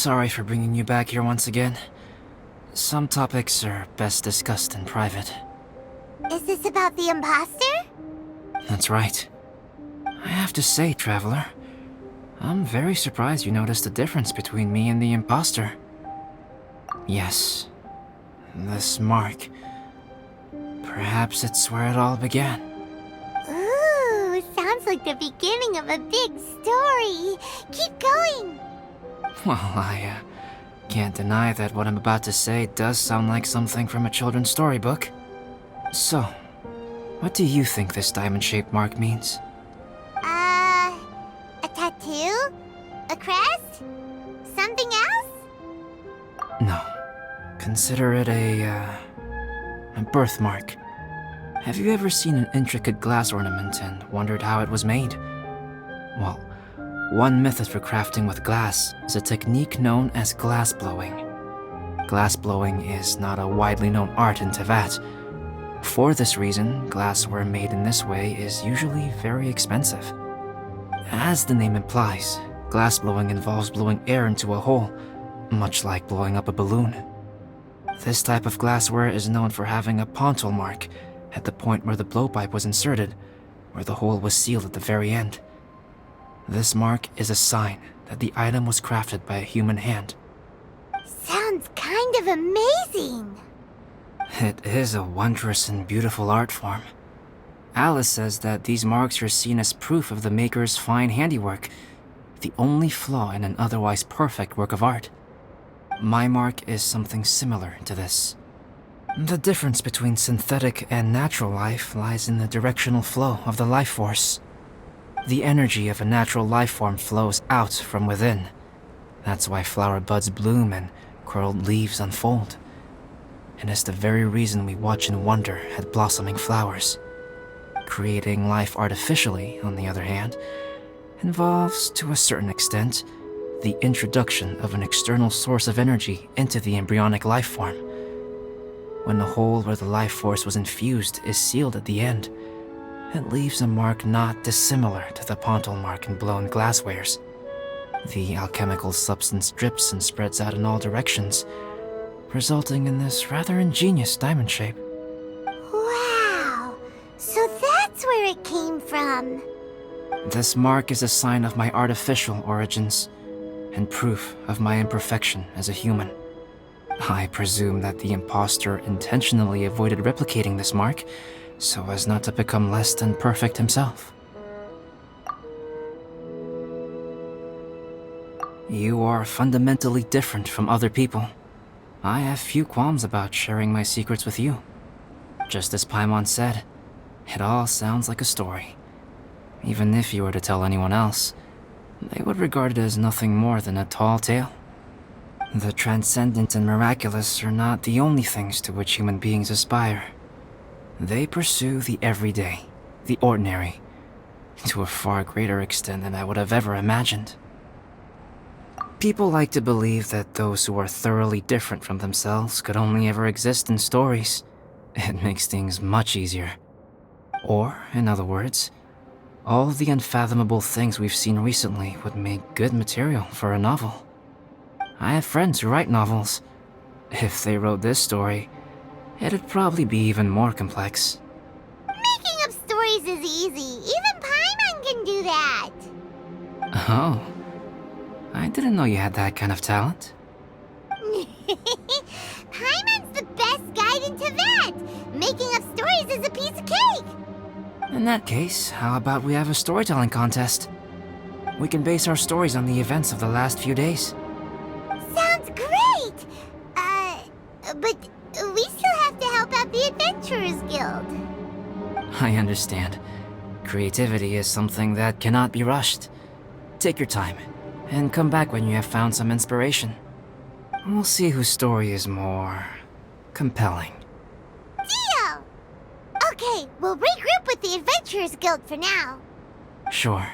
sorry for bringing you back here once again. Some topics are best discussed in private. Is this about the imposter? That's right. I have to say, Traveler, I'm very surprised you noticed the difference between me and the imposter. Yes, this mark. Perhaps it's where it all began. Ooh, sounds like the beginning of a big story. Keep going. Well, I can't deny that what I'm about to say does sound like something from a children's storybook. So, what do you think this diamond-shaped mark means? A tattoo? A crest? Something else? No. Consider it a birthmark. Have you ever seen an intricate glass ornament and wondered how it was made? Well, one method for crafting with glass is a technique known as glass blowing. Glass blowing is not a widely known art in Teyvat. For this reason, glassware made in this way is usually very expensive. As the name implies, glass blowing involves blowing air into a hole, much like blowing up a balloon. This type of glassware is known for having a pontal mark at the point where the blowpipe was inserted, where the hole was sealed at the very end. This mark is a sign that the item was crafted by a human hand. Sounds kind of amazing. It is a wondrous and beautiful art form. Alice says that these marks are seen as proof of the maker's fine handiwork, the only flaw in an otherwise perfect work of art. My mark is something similar to this. The difference between synthetic and natural life lies in the directional flow of the life force. The energy of a natural life form flows out from within. That's why flower buds bloom and curled leaves unfold. And it's the very reason we watch and wonder at blossoming flowers. Creating life artificially, on the other hand, involves, to a certain extent, the introduction of an external source of energy into the embryonic life form. When the hole where the life force was infused is sealed at the end, it leaves a mark not dissimilar to the pontal mark in blown glasswares. The alchemical substance drips and spreads out in all directions, resulting in this rather ingenious diamond shape. Wow, so that's where it came from. This mark is a sign of my artificial origins, and proof of my imperfection as a human. I presume that the imposter intentionally avoided replicating this mark, so as not to become less than perfect himself. You are fundamentally different from other people. I have few qualms about sharing my secrets with you. Just as Paimon said, it all sounds like a story. Even if you were to tell anyone else, they would regard it as nothing more than a tall tale. The transcendent and miraculous are not the only things to which human beings aspire. They pursue the everyday, the ordinary, to a far greater extent than I would have ever imagined. People like to believe that those who are thoroughly different from themselves could only ever exist in stories. It makes things much easier. Or, in other words, all the unfathomable things we've seen recently would make good material for a novel. I have friends who write novels. If they wrote this story, it'd probably be even more complex. Making up stories is easy. Even Paimon can do that. Oh. I didn't know you had that kind of talent. Paimon's the best guide in Teyvat. Making up stories is a piece of cake. In that case, how about we have a storytelling contest? We can base our stories on the events of the last few days. Sounds great! But we still have to help out the Adventurers Guild. I understand. Creativity is something that cannot be rushed. Take your time, and come back when you have found some inspiration. We'll see whose story is more compelling. Deal! Okay, we'll regroup with the Adventurers Guild for now. Sure.